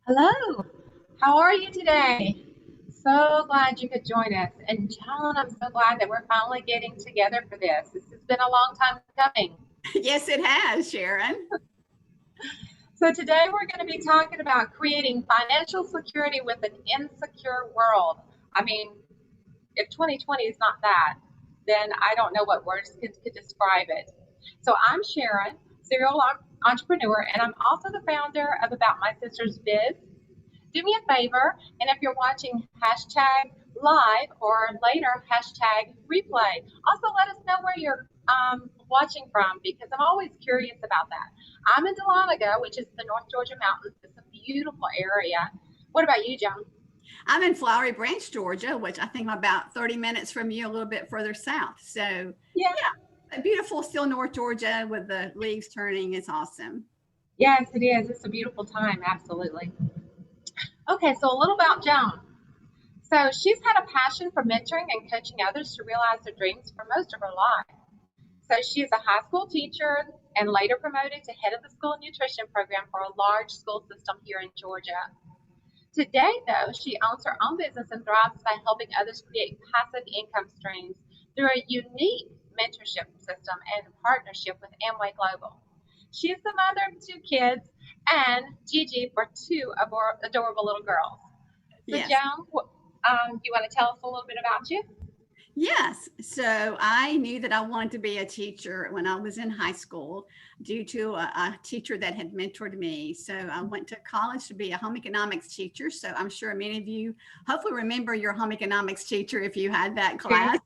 Hello, how are you today? So glad you could join us. And Joan, I'm so glad that we're finally getting together for this. This has been a long time coming. Yes, it has, Sharon. So today we're going to be talking about creating financial security with an insecure world. I mean, if 2020 is not that, then I don't know what words could describe it. So I'm Sharon, serial entrepreneur, and I'm also the founder of About My Sister's Biz. Do me a favor, and if you're watching hashtag live or later hashtag replay, also let us know where you're watching from because I'm always curious about that. I'm in Dahlonega, which is the North Georgia mountains. It's a beautiful area. What about you, Joan? I'm in Flowery Branch, Georgia, which I think I'm about 30 minutes from you, a little bit further south. So, Yeah. yeah, beautiful still North Georgia with the leaves turning. It's awesome. Yes, it is. It's a beautiful time. Absolutely. Okay, so a little about Joan. So she's had a passion for mentoring and coaching others to realize their dreams for most of her life. So she is a high school teacher and later promoted to head of the school nutrition program for a large school system here in Georgia. Today, though, she owns her own business and thrives by helping others create passive income streams through a unique mentorship system and partnership with Amway Global. She is the mother of two kids and Gigi for two adorable little girls. So, Yes. Joan, you want to tell us a little bit about you? Yes. So I knew that I wanted to be a teacher when I was in high school due to a teacher that had mentored me. So I went to college to be a home economics teacher. So I'm sure many of you hopefully remember your home economics teacher if you had that class.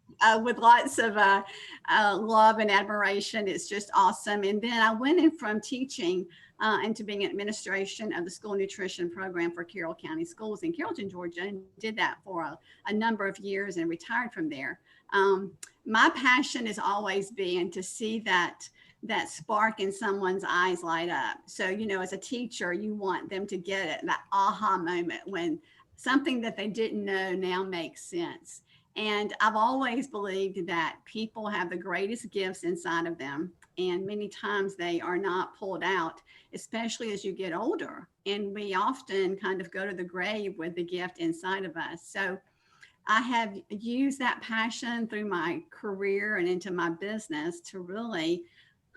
With lots of love and admiration. It's just awesome. And then I went in from teaching into being administration of the school nutrition program for Carroll County Schools in Carrollton, Georgia, and did that for a number of years and retired from there. My passion has always been to see that spark in someone's eyes light up. So, as a teacher, you want them to get it, that aha moment when something that they didn't know now makes sense. And I've always believed that people have the greatest gifts inside of them. And many times they are not pulled out, especially as you get older. And we often kind of go to the grave with the gift inside of us. So I have used that passion through my career and into my business to really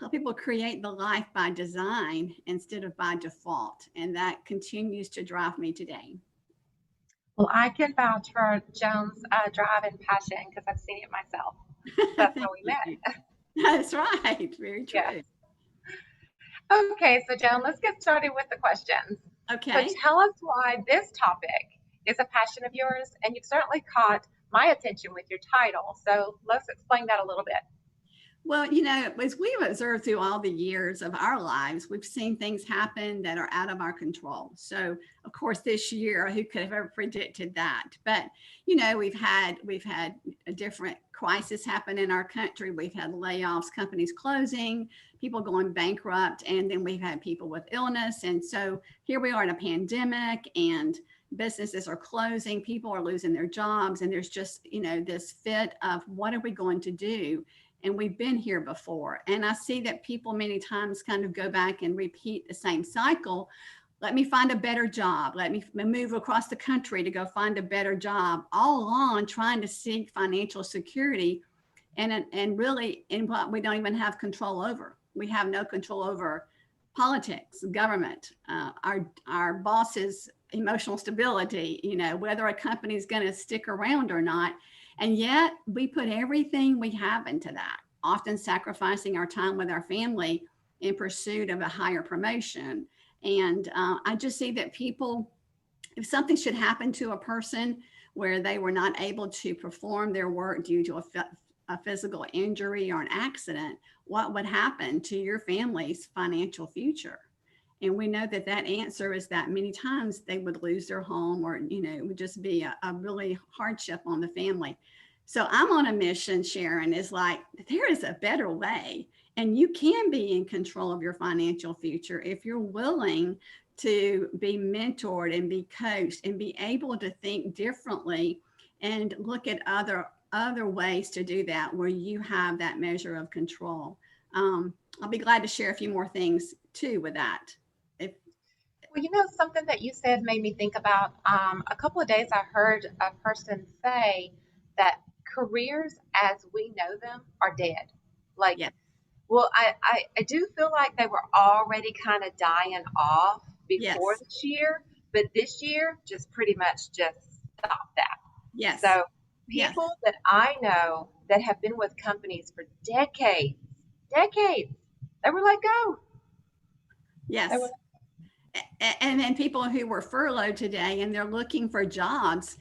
help people create the life by design instead of by default. And that continues to drive me today. Well, I can vouch for Joan's drive and passion because I've seen it myself. That's how Thank we you. met. That's right. Very Yes. true. Okay, so Joan, let's get started with the questions. So Okay. tell us why this topic is a passion of yours, and you've certainly caught my attention with your title. So let's explain that a little bit. Well, as we've observed through all the years of our lives, we've seen things happen that are out of our control. So, of course, this year, who could have ever predicted that? But, we've had a different crisis happen in our country. We've had layoffs, companies closing, people going bankrupt, and then we've had people with illness. And so here we are in a pandemic, and businesses are closing, people are losing their jobs, and there's just, this fit of what are we going to do? And we've been here before. And I see that people many times kind of go back and repeat the same cycle. Let me find a better job. Let me move across the country to go find a better job, all along trying to seek financial security and really in what we don't even have control over. We have no control over politics, government, our bosses' emotional stability, whether a company is going to stick around or not. And yet we put everything we have into that, often sacrificing our time with our family in pursuit of a higher promotion. And I just see that people, if something should happen to a person where they were not able to perform their work due to a physical injury or an accident, what would happen to your family's financial future? And we know that that answer is that many times they would lose their home or, it would just be a really hardship on the family. So I'm on a mission, Sharon, is like, there is a better way. And you can be in control of your financial future if you're willing to be mentored and be coached and be able to think differently and look at other ways to do that where you have that measure of control. I'll be glad to share a few more things too with that. Well, you know, something that you said made me think about a couple of days I heard a person say that careers as we know them are dead. Like, Yes, well, I do feel like they were already kind of dying off before yes, this year, but this year just pretty much just stopped that. yes, So yes, people that I know that have been with companies for decades, decades, they were let go. They were yes. And then people who were furloughed today and they're looking for jobs,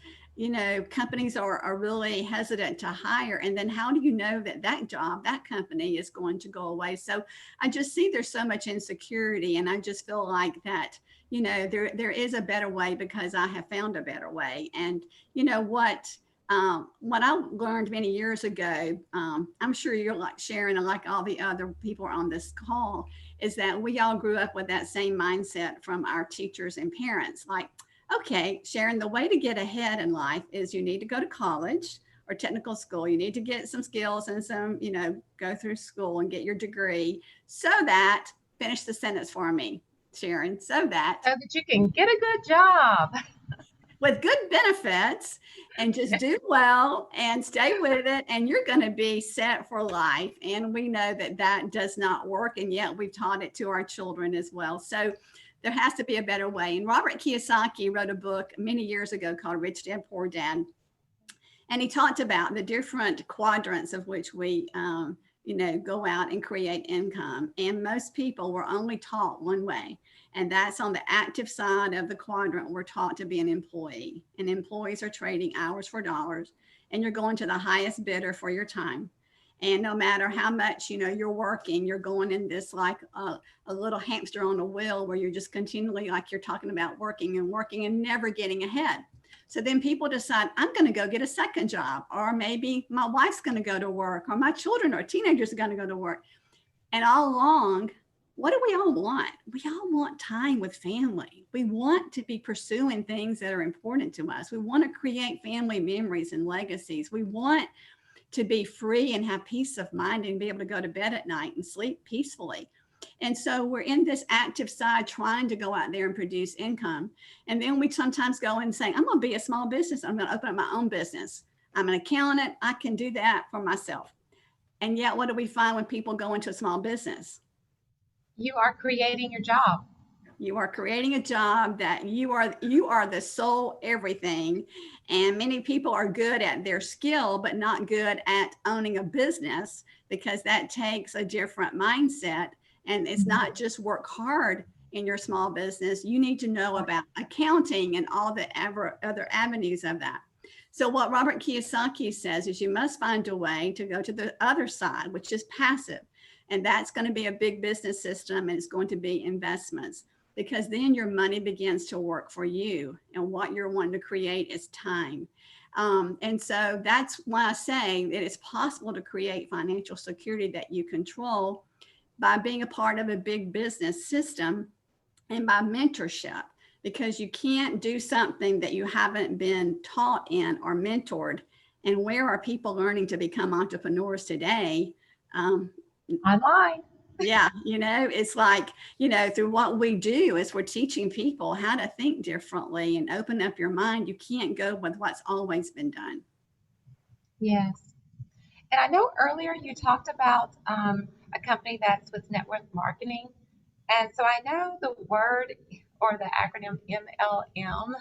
companies are really hesitant to hire. And then how do you know that that job, that company is going to go away? So I just see there's so much insecurity. And I just feel like that, there is a better way because I have found a better way. And you know what I learned many years ago, I'm sure you're like Sharon and like all the other people on this call, is that we all grew up with that same mindset from our teachers and parents. Like, okay, Sharon, the way to get ahead in life is you need to go to college or technical school. You need to get some skills and some, go through school and get your degree so that, finish the sentence for me, Sharon, so that so that you can get a good job. with good benefits and just do well and stay with it and you're going to be set for life. And we know that that does not work, and yet we've taught it to our children as well. So there has to be a better way. And Robert Kiyosaki wrote a book many years ago called Rich Dad Poor Dad, and he talked about the different quadrants of which we go out and create income. And most people were only taught one way, and that's on the active side of the quadrant. We're taught to be an employee, and employees are trading hours for dollars, and you're going to the highest bidder for your time. And no matter how much you're working, you're going in this like a little hamster on a wheel where you're just continually, like you're talking about, working and never getting ahead. So then people decide, I'm going to go get a second job, or maybe my wife's going to go to work, or my children or teenagers are going to go to work. And all along, what do we all want? We all want time with family. We want to be pursuing things that are important to us. We want to create family memories and legacies. We want to be free and have peace of mind and be able to go to bed at night and sleep peacefully. And so we're in this active side trying to go out there and produce income. And then we sometimes go and say, I'm going to be a small business. I'm going to open up my own business. I'm an accountant. I can do that for myself. And yet, what do we find when people go into a small business? You are creating your job. You are creating a job that you are the sole everything. And many people are good at their skill, but not good at owning a business, because that takes a different mindset. And it's not just work hard in your small business. You need to know about accounting and all the other avenues of that. So what Robert Kiyosaki says is you must find a way to go to the other side, which is passive. And that's going to be a big business system, and it's going to be investments, because then your money begins to work for you. And what you're wanting to create is time. And so that's why I say that it's possible to create financial security that you control by being a part of a big business system and by mentorship, because you can't do something that you haven't been taught in or mentored. And where are people learning to become entrepreneurs today? Online. Yeah, it's like, through what we do is we're teaching people how to think differently and open up your mind. You can't go with what's always been done. Yes. And I know earlier you talked about a company that's with net worth marketing. And so I know the word or the acronym MLM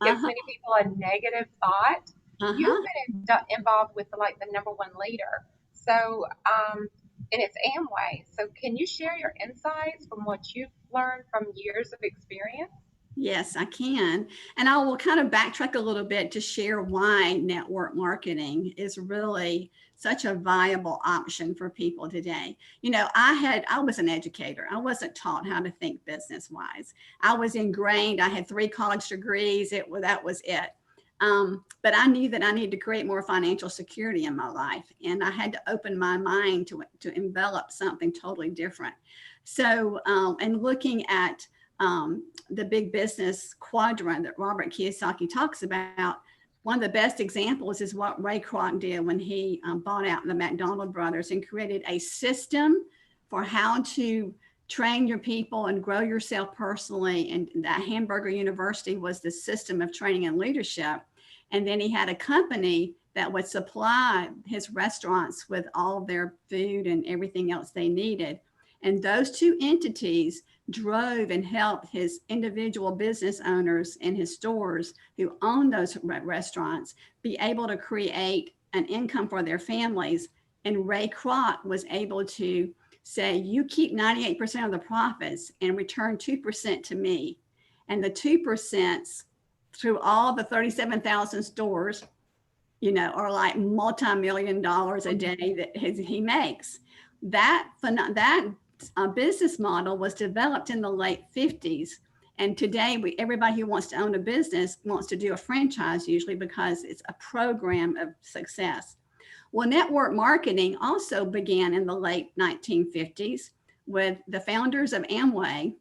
gives Uh-huh. many people a negative thought. You've Uh-huh. been involved with like the number one leader. So, and it's Amway. So can you share your insights from what you've learned from years of experience? Yes, I can. And I will kind of backtrack a little bit to share why network marketing is really such a viable option for people today. I was an educator. I wasn't taught how to think business wise. I was ingrained. I had 3 college degrees. That was it. But I knew that I needed to create more financial security in my life. And I had to open my mind to envelop something totally different. So, and looking at the big business quadrant that Robert Kiyosaki talks about, one of the best examples is what Ray Kroc did when he bought out the McDonald brothers and created a system for how to train your people and grow yourself personally. And that Hamburger University was the system of training and leadership. And then he had a company that would supply his restaurants with all of their food and everything else they needed. And those two entities drove and helped his individual business owners and his stores who own those restaurants be able to create an income for their families. And Ray Kroc was able to say, you keep 98% of the profits and return 2% to me. And the 2% through all the 37,000 stores, you know, are like multi-million dollars a day that he makes. That business model was developed in the late 50s. And today, everybody who wants to own a business wants to do a franchise usually because it's a program of success. Well, network marketing also began in the late 1950s with the founders of Amway,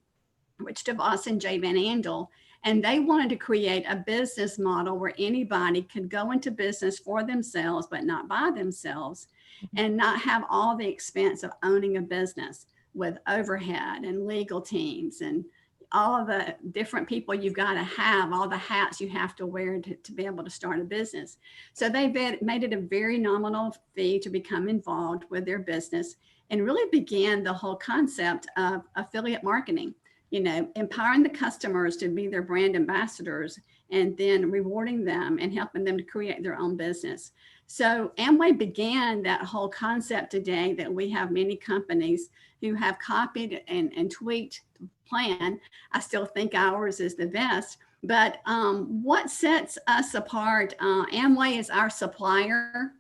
Rich DeVos and Jay Van Andel, and they wanted to create a business model where anybody could go into business for themselves, but not by themselves, and not have all the expense of owning a business with overhead and legal teams and all of the different people you've got to have, all the hats you have to wear to be able to start a business. So they made it a very nominal fee to become involved with their business and really began the whole concept of affiliate marketing, you know, empowering the customers to be their brand ambassadors and then rewarding them and helping them to create their own business. So Amway began that whole concept today that we have many companies who have copied and tweaked the plan. I still think ours is the best, but what sets us apart, Amway is our supplier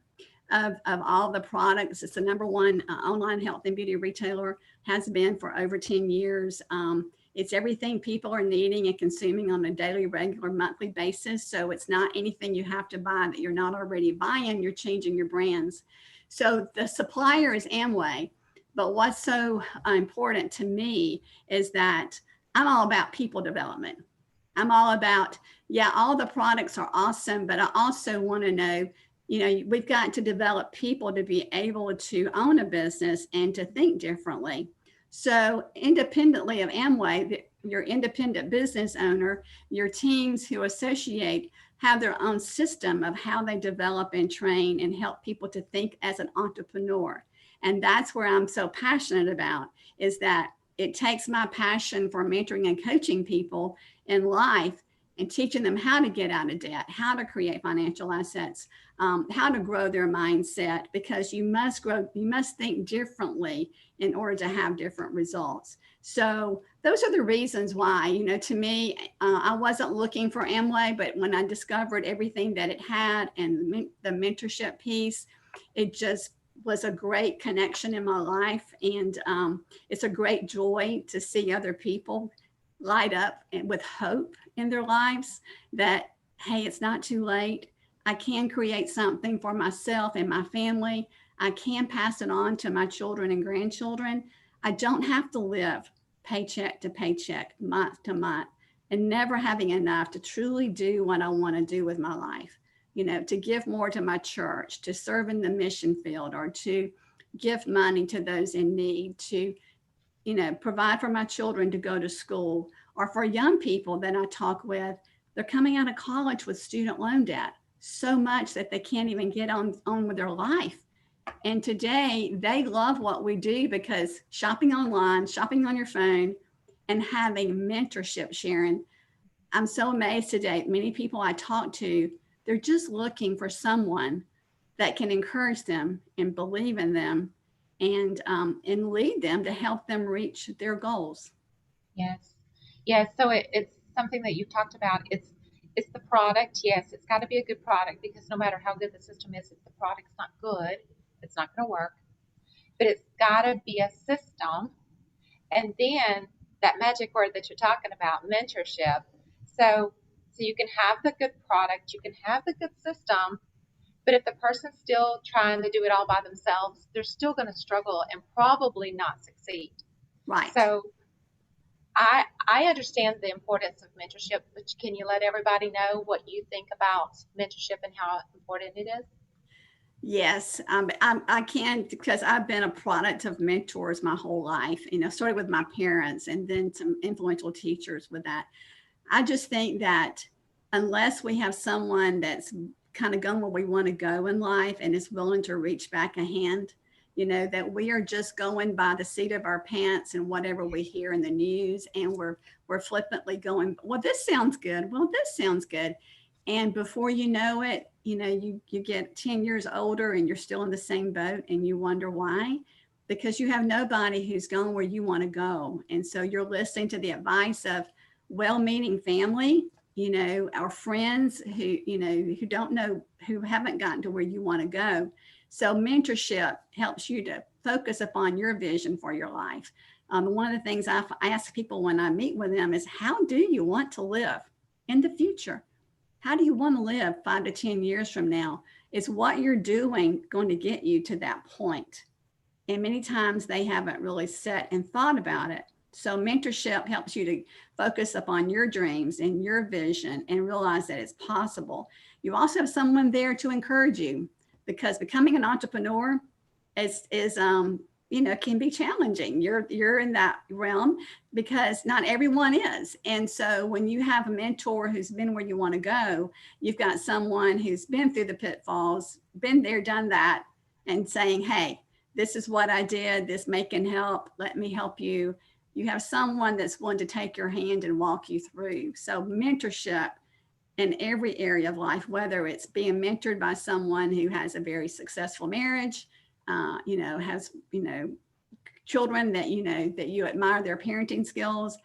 of all the products. It's the #1 online health and beauty retailer, has been for over 10 years. It's everything people are needing and consuming on a daily, regular, monthly basis. So it's not anything you have to buy that you're not already buying. You're changing your brands. So the supplier is Amway. But what's so important to me is that I'm all about people development. I'm all about, yeah, all the products are awesome, but I also want to know, you know, we've got to develop people to be able to own a business and to think differently. So independently of Amway, your independent business owner, your teams who associate have their own system of how they develop and train and help people to think as an entrepreneur. And that's where I'm so passionate about, is that it takes my passion for mentoring and coaching people in life and teaching them how to get out of debt, how to create financial assets, how to grow their mindset, because you must grow, you must think differently in order to have different results. So those are the reasons why, you know, to me, I wasn't looking for Amway, but when I discovered everything that it had and the mentorship piece, it just was a great connection in my life. And it's a great joy to see other people light up with hope in their lives that, hey, it's not too late. I can create something for myself and my family. I can pass it on to my children and grandchildren. I don't have to live paycheck to paycheck, month to month, and never having enough to truly do what I want to do with my life. You know, to give more to my church, to serve in the mission field, or to give money to those in need, to, you know, provide for my children to go to school, or for young people that I talk with, they're coming out of college with student loan debt so much that they can't even get on with their life. And today they love what we do because shopping online, shopping on your phone, and having mentorship, Sharon, I'm so amazed today. Many people I talk to, they're just looking for someone that can encourage them and believe in them and lead them to help them reach their goals. Yes. Yes. So it's something that you've talked about. It's the product. Yes, it's got to be a good product, because no matter how good the system is, if the product's not good, it's not going to work. But it's got to be a system. And then that magic word that you're talking about, mentorship. So you can have the good product, you can have the good system, but if the person's still trying to do it all by themselves, they're still going to struggle and probably not succeed. Right. So I understand the importance of mentorship, but can you let everybody know what you think about mentorship and how important it is? Yes, I can, because I've been a product of mentors my whole life. Started with my parents and then some influential teachers with that. I just think that unless we have someone that's kind of gone where we want to go in life and is willing to reach back a hand, that we are just going by the seat of our pants and whatever we hear in the news, and we're flippantly going, well, this sounds good. Well, this sounds good. And before you know it, you get 10 years older and you're still in the same boat, and you wonder why, because you have nobody who's gone where you want to go. And so you're listening to the advice of well-meaning family, our friends who don't know, who haven't gotten to where you want to go. So mentorship helps you to focus upon your vision for your life. One of the things I ask people when I meet with them is, how do you want to live in the future? How do you want to live 5 to 10 years from now? Is what you're doing going to get you to that point? And many times they haven't really sat and thought about it. So mentorship helps you to focus upon your dreams and your vision and realize that it's possible. You also have someone there to encourage you, because becoming an entrepreneur is can be challenging. You're in that realm because not everyone is. And so when you have a mentor who's been where you want to go, you've got someone who's been through the pitfalls, been there, done that, and saying, hey, this is what I did. This may can help. Let me help you. You have someone that's willing to take your hand and walk you through. So mentorship in every area of life, whether it's being mentored by someone who has a very successful marriage, has, children that, that you admire their parenting skills,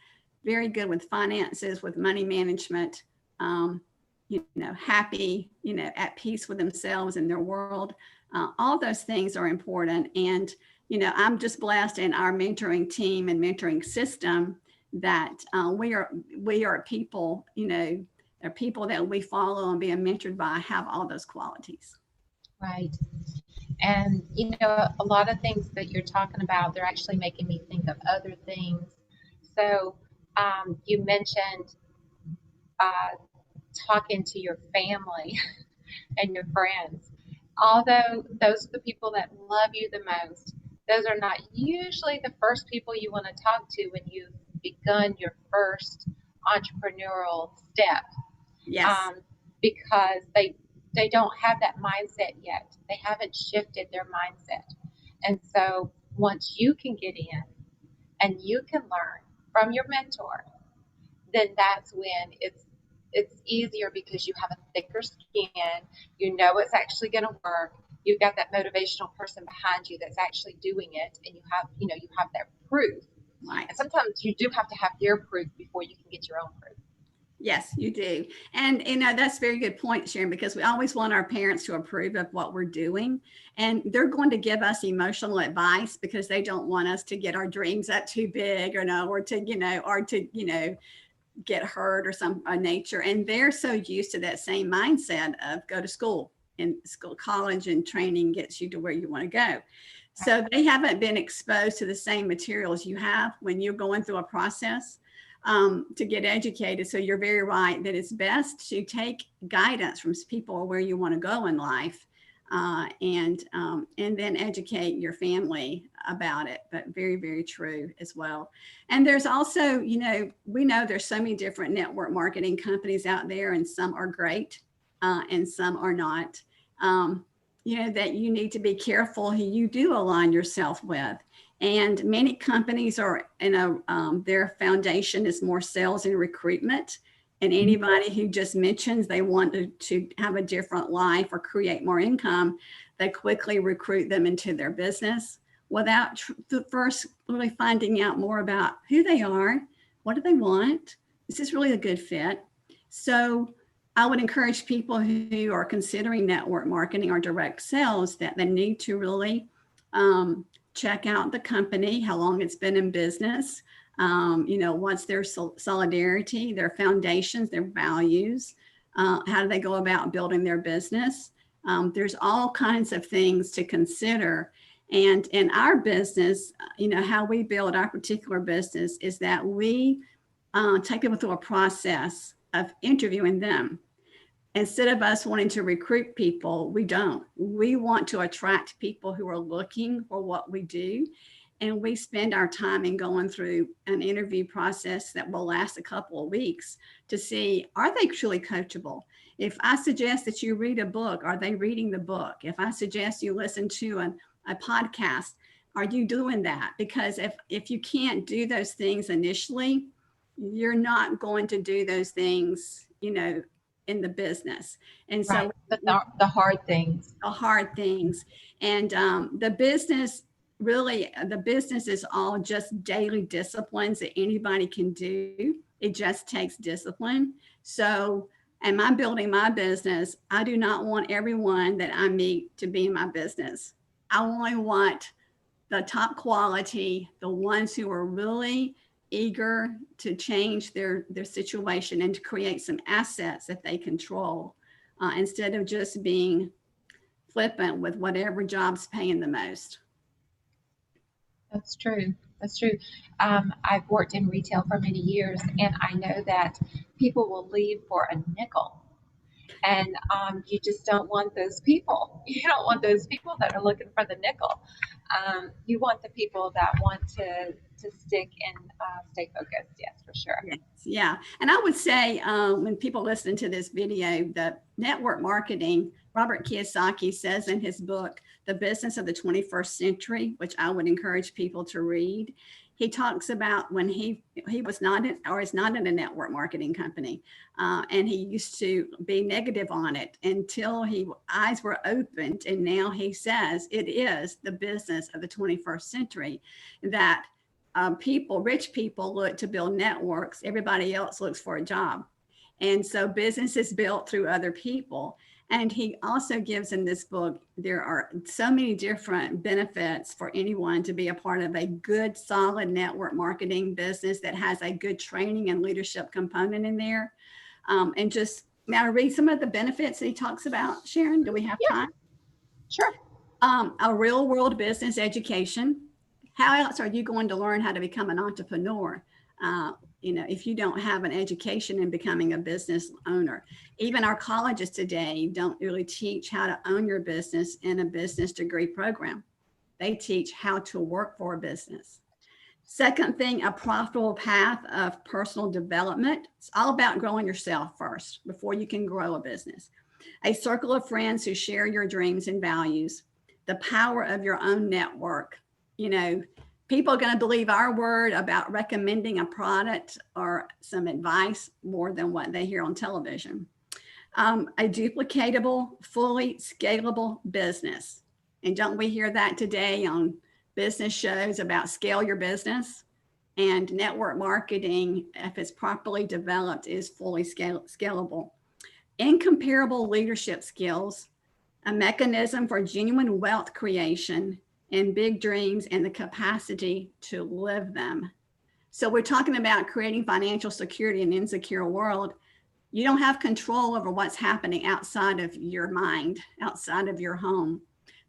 very good with finances, with money management, happy, at peace with themselves and their world. All those things are important. And, I'm just blessed in our mentoring team and mentoring system that we are people, they're people that we follow and being mentored by have all those qualities. Right. And, a lot of things that you're talking about, they're actually making me think of other things. So you mentioned talking to your family and your friends. Although those are the people that love you the most, those are not usually the first people you want to talk to when you've begun your first entrepreneurial step. Yes. Because they don't have that mindset yet. They haven't shifted their mindset. And so once you can get in and you can learn from your mentor, then that's when it's easier, because you have a thicker skin. It's actually going to work. You've got that motivational person behind you that's actually doing it, and you have that proof. Right. And sometimes you do have to have their proof before you can get your own proof. Yes, you do. And, that's a very good point, Sharon, because we always want our parents to approve of what we're doing. And they're going to give us emotional advice because they don't want us to get our dreams up too big or to get hurt or some nature. And they're so used to that same mindset of go to school, and college and training gets you to where you want to go. So they haven't been exposed to the same materials you have when you're going through a process to get educated. So you're very right that it's best to take guidance from people where you want to go in life, and then educate your family about it. But very, very true as well. And there's also, we know there's so many different network marketing companies out there, and some are great and some are not. That you need to be careful who you do align yourself with. And many companies are their foundation is more sales and recruitment. And anybody who just mentions they want to have a different life or create more income, they quickly recruit them into their business without first really finding out more about who they are, what do they want, is this really a good fit? So I would encourage people who are considering network marketing or direct sales that they need to really check out the company, how long it's been in business, what's their solidarity, their foundations, their values, how do they go about building their business. There's all kinds of things to consider. And in our business, how we build our particular business is that we take people through a process of interviewing them. Instead of us wanting to recruit people, we don't. We want to attract people who are looking for what we do. And we spend our time in going through an interview process that will last a couple of weeks to see, are they truly coachable? If I suggest that you read a book, are they reading the book? If I suggest you listen to a podcast, are you doing that? Because if you can't do those things initially, you're not going to do those things, in the business. And so right. But the hard things. the hard things. And the business is all just daily disciplines that anybody can do. It just takes discipline. So am I building my business? I do not want everyone that I meet to be in my business. I only want the top quality, the ones who are really eager to change their situation and to create some assets that they control, instead of just being flippant with whatever job's paying the most. That's true. That's true. I've worked in retail for many years, and I know that people will leave for a nickel. And you just don't want those people. You don't want those people that are looking for the nickel. You want the people that want to stick and stay focused. Yes, for sure. Yes, yeah. And I would say when people listen to this video, the network marketing, Robert Kiyosaki says in his book, The Business of the 21st Century, which I would encourage people to read, he talks about when he was not in, or is not in a network marketing company, and he used to be negative on it until eyes were opened, and now he says it is the business of the 21st century that rich people look to build networks. Everybody else looks for a job, and so business is built through other people. And he also gives in this book, there are so many different benefits for anyone to be a part of a good, solid network marketing business that has a good training and leadership component in there. And just now read some of the benefits that he talks about. Sharon, do we have time? Sure. A real world business education. How else are you going to learn how to become an entrepreneur? If you don't have an education in becoming a business owner. Even our colleges today don't really teach how to own your business in a business degree program. They teach how to work for a business. Second thing, a profitable path of personal development. It's all about growing yourself first before you can grow a business. A circle of friends who share your dreams and values. The power of your own network. People are going to believe our word about recommending a product or some advice more than what they hear on television. A duplicatable, fully scalable business. And don't we hear that today on business shows about scale your business? And network marketing, if it's properly developed, is fully scalable. Incomparable leadership skills, a mechanism for genuine wealth creation, and big dreams and the capacity to live them. So we're talking about creating financial security in an insecure world. You don't have control over what's happening outside of your mind, outside of your home,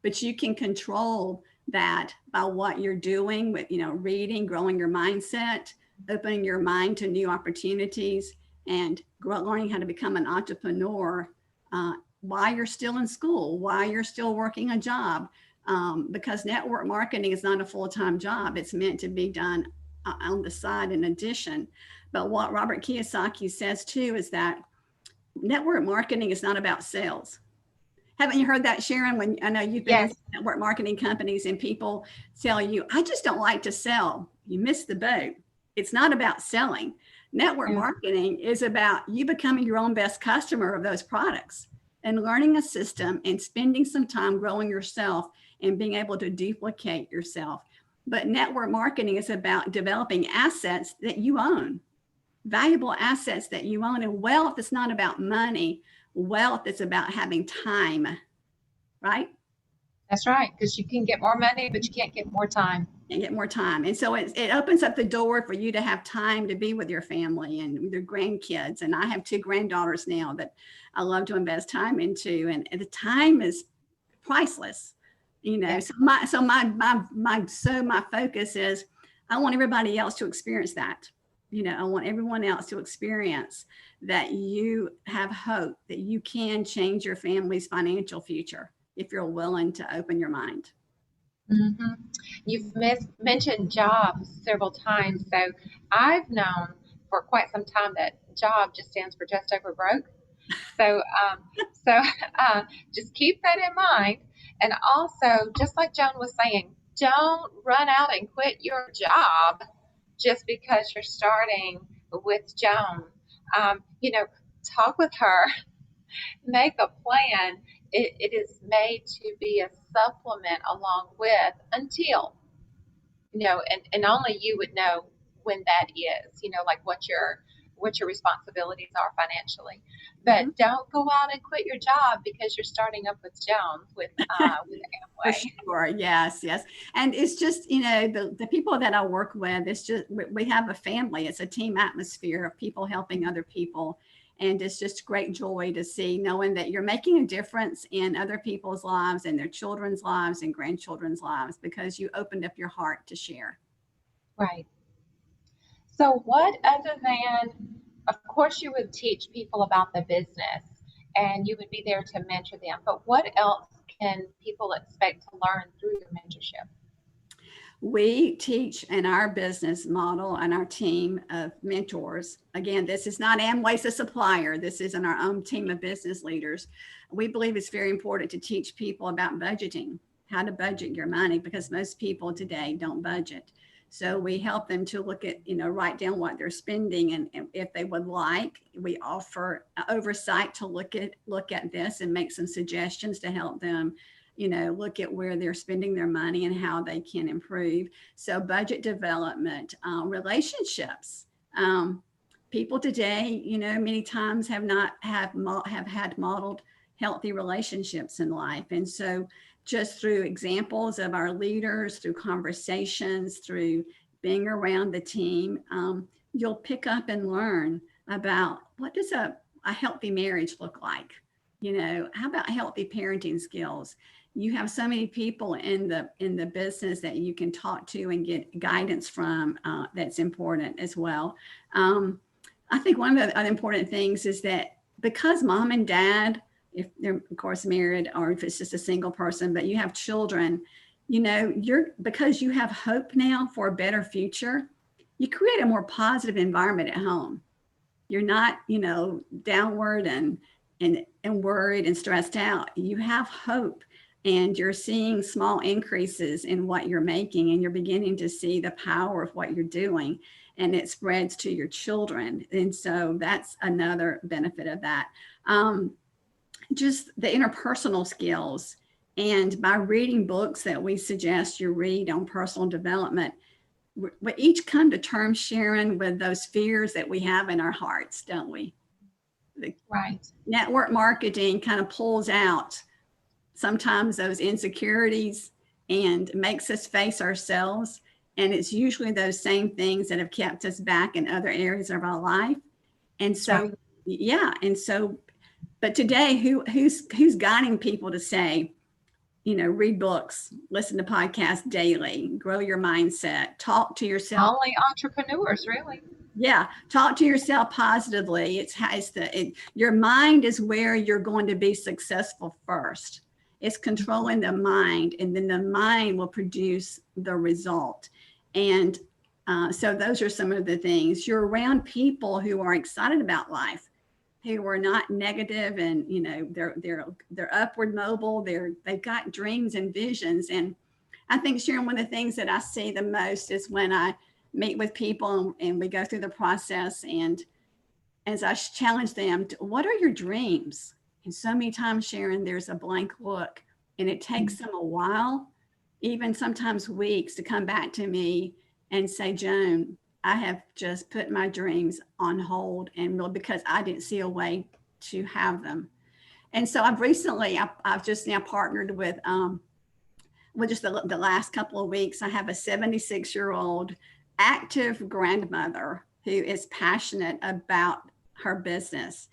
but you can control that by what you're doing with, reading, growing your mindset, opening your mind to new opportunities, and learning how to become an entrepreneur while you're still in school, while you're still working a job. Because network marketing is not a full-time job. It's meant to be done on the side in addition. But what Robert Kiyosaki says too is that network marketing is not about sales. Haven't you heard that, Sharon? When I know you've been in network marketing companies and people tell you, I just don't like to sell. You missed the boat. It's not about selling. Network marketing is about you becoming your own best customer of those products and learning a system and spending some time growing yourself and being able to duplicate yourself. But network marketing is about developing assets that you own, valuable assets that you own. And wealth is not about money. Wealth is about having time, right? That's right, because you can get more money, but you can't get more time. And get more time. And so it opens up the door for you to have time to be with your family and with your grandkids. And I have 2 granddaughters now that I love to invest time into, and the time is priceless. So my focus is I want everybody else to experience that. I want everyone else to experience that you have hope, that you can change your family's financial future if you're willing to open your mind. Hmm. You've mentioned jobs several times. So I've known for quite some time that job just stands for just over broke. So, so just keep that in mind. And also, just like Joan was saying, don't run out and quit your job just because you're starting with Joan. Talk with her, make a plan. It is made to be a supplement along with until, and only you would know when that is, like what your responsibilities are financially. But Mhm. don't go out and quit your job because you're starting up with Jones with For Amway. sure. Yes, yes. And it's just, the people that I work with, it's just, we have a family. It's a team atmosphere of people helping other people. And it's just great joy to see, knowing that you're making a difference in other people's lives and their children's lives and grandchildren's lives because you opened up your heart to share. Right. So what other than, of course, you would teach people about the business and you would be there to mentor them, but what else can people expect to learn through your mentorship? We teach in our business model and our team of mentors. Again, this is not Amway's a supplier. This is in our own team of business leaders. We believe it's very important to teach people about budgeting, how to budget your money, because most people today don't budget. So we help them to look at, write down what they're spending. And if they would like, we offer oversight to look at this and make some suggestions to help them look at where they're spending their money and how they can improve. So budget development, relationships. People today, many times have had modeled healthy relationships in life. And so just through examples of our leaders, through conversations, through being around the team, you'll pick up and learn about what does a healthy marriage look like? How about healthy parenting skills? You have so many people in the business that you can talk to and get guidance from. That's important as well. I think one of the other important things is that because mom and dad, if they're of course married or if it's just a single person, but you have children, because you have hope now for a better future, you create a more positive environment at home. You're not, downward and worried and stressed out. You have hope. And you're seeing small increases in what you're making, and you're beginning to see the power of what you're doing, and it spreads to your children. And so that's another benefit of that. Just the interpersonal skills. And by reading books that we suggest you read on personal development, we each come to terms, Sharon, with those fears that we have in our hearts, don't we? Right. Network marketing kind of pulls out sometimes those insecurities and makes us face ourselves. And it's usually those same things that have kept us back in other areas of our life. And so, right. Yeah. And so, but today, who's guiding people to say, read books, listen to podcasts daily, grow your mindset, talk to yourself. Only entrepreneurs, really. Yeah, talk to yourself positively. Your mind is where you're going to be successful first. It's controlling the mind, and then the mind will produce the result. And so those are some of the things. You're around people who are excited about life, who are not negative, and they're upward mobile. They've got dreams and visions. And I think, Sharon, one of the things that I see the most is when I meet with people and we go through the process, and as I challenge them, what are your dreams? And so many times, Sharon, there's a blank look, and it takes them a while, even sometimes weeks, to come back to me and say, Joan, I have just put my dreams on hold, and really because I didn't see a way to have them. And so I've just now partnered with just the last couple of weeks, I have a 76-year-old active grandmother who is passionate about her business.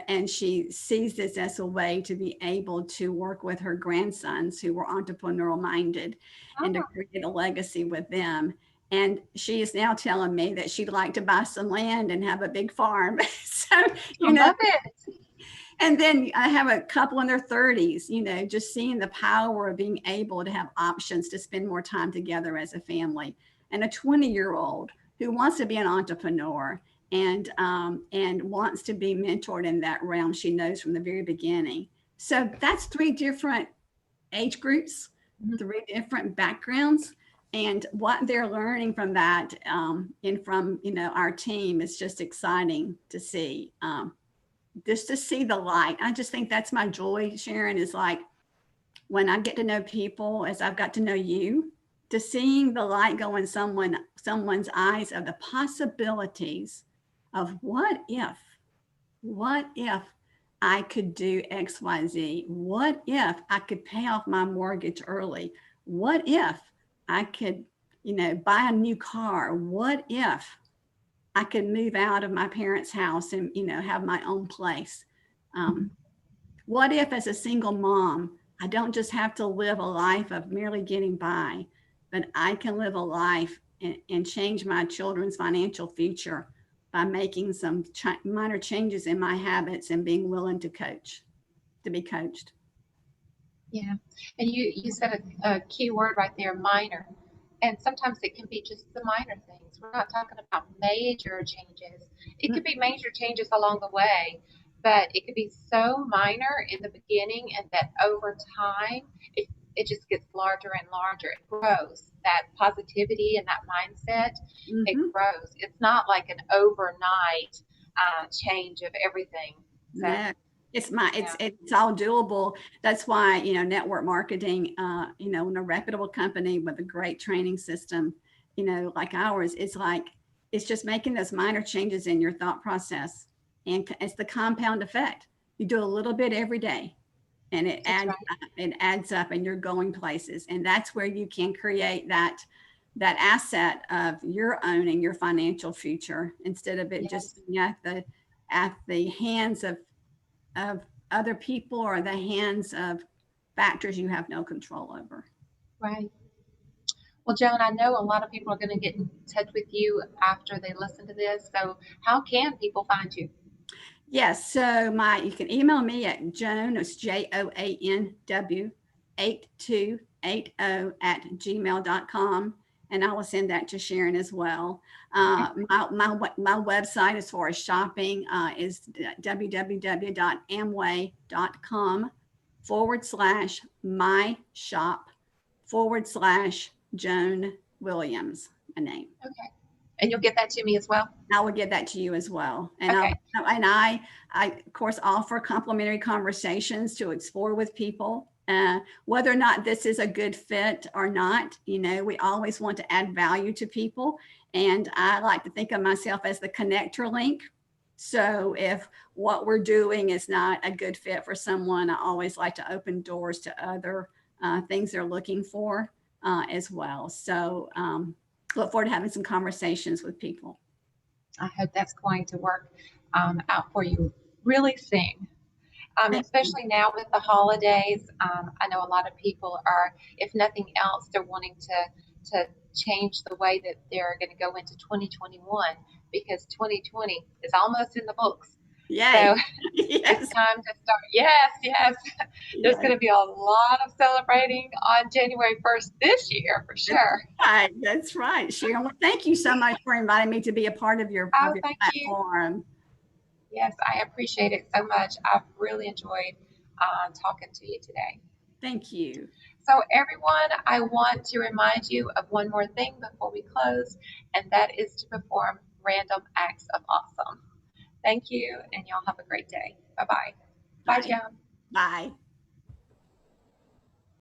And she sees this as a way to be able to work with her grandsons who were entrepreneurial minded and to create a legacy with them. And she is now telling me that she'd like to buy some land and have a big farm. So, I love it. and then I have a couple in their 30s, just seeing the power of being able to have options to spend more time together as a family, and a 20-year-old who wants to be an entrepreneur and wants to be mentored in that realm. She knows from the very beginning. So that's 3 different age groups, 3 different backgrounds, and what they're learning from that and from our team is just exciting to see. Just to see the light. I just think that's my joy, Sharon, is like when I get to know people as I've got to know you, to seeing the light go in someone's eyes of the possibilities of what if I could do X, Y, Z? What if I could pay off my mortgage early? What if I could, buy a new car? What if I could move out of my parents' house and, have my own place? What if, as a single mom, I don't just have to live a life of merely getting by, but I can live a life and change my children's financial future by making some minor changes in my habits and being willing to be coached. Yeah. And you said a key word right there, minor. And sometimes it can be just the minor things. We're not talking about major changes. It could be major changes along the way, but it could be so minor in the beginning, and that over time, it just gets larger and larger. It grows. That positivity and that mindset, it grows. It's not like an overnight change of everything. So, Yeah. It's all doable. That's why, network marketing, in a reputable company with a great training system, like ours, it's just making those minor changes in your thought process. And it's the compound effect. You do a little bit every day and it adds up and you're going places. And that's where you can create that asset of your owning your financial future, instead of it just being at the hands of other people or the hands of factors you have no control over. Right. Well, Joan, I know a lot of people are going to get in touch with you after they listen to this. So how can people find you? Yes. So you can email me at Joan, it's JOANW 8280 @gmail.com. And I will send that to Sharon as well. My website as far as shopping is www.amway.com/my-shop/Joan Williams, a name. Okay. And you'll get that to me as well? I will get that to you as well. And okay. I of course, offer complimentary conversations to explore with people. Whether or not this is a good fit or not, we always want to add value to people. And I like to think of myself as the connector link. So if what we're doing is not a good fit for someone, I always like to open doors to other things they're looking for as well. So look forward to having some conversations with people. I hope that's going to work out for you really soon. Especially now with the holidays. I know a lot of people are, if nothing else, they're wanting to change the way that they're going to go into 2021, because 2020 is almost in the books. Yeah. So it's time to start. Yes. There's going to be a lot of celebrating on January 1st this year, for sure. That's right, Sharon. Well, thank you so much for inviting me to be a part of your platform. Yes, I appreciate it so much. I've really enjoyed talking to you today. Thank you. So everyone, I want to remind you of one more thing before we close, and that is to perform random acts of awesome. Thank you, and y'all have a great day. Bye-bye. Bye, Joan. Bye.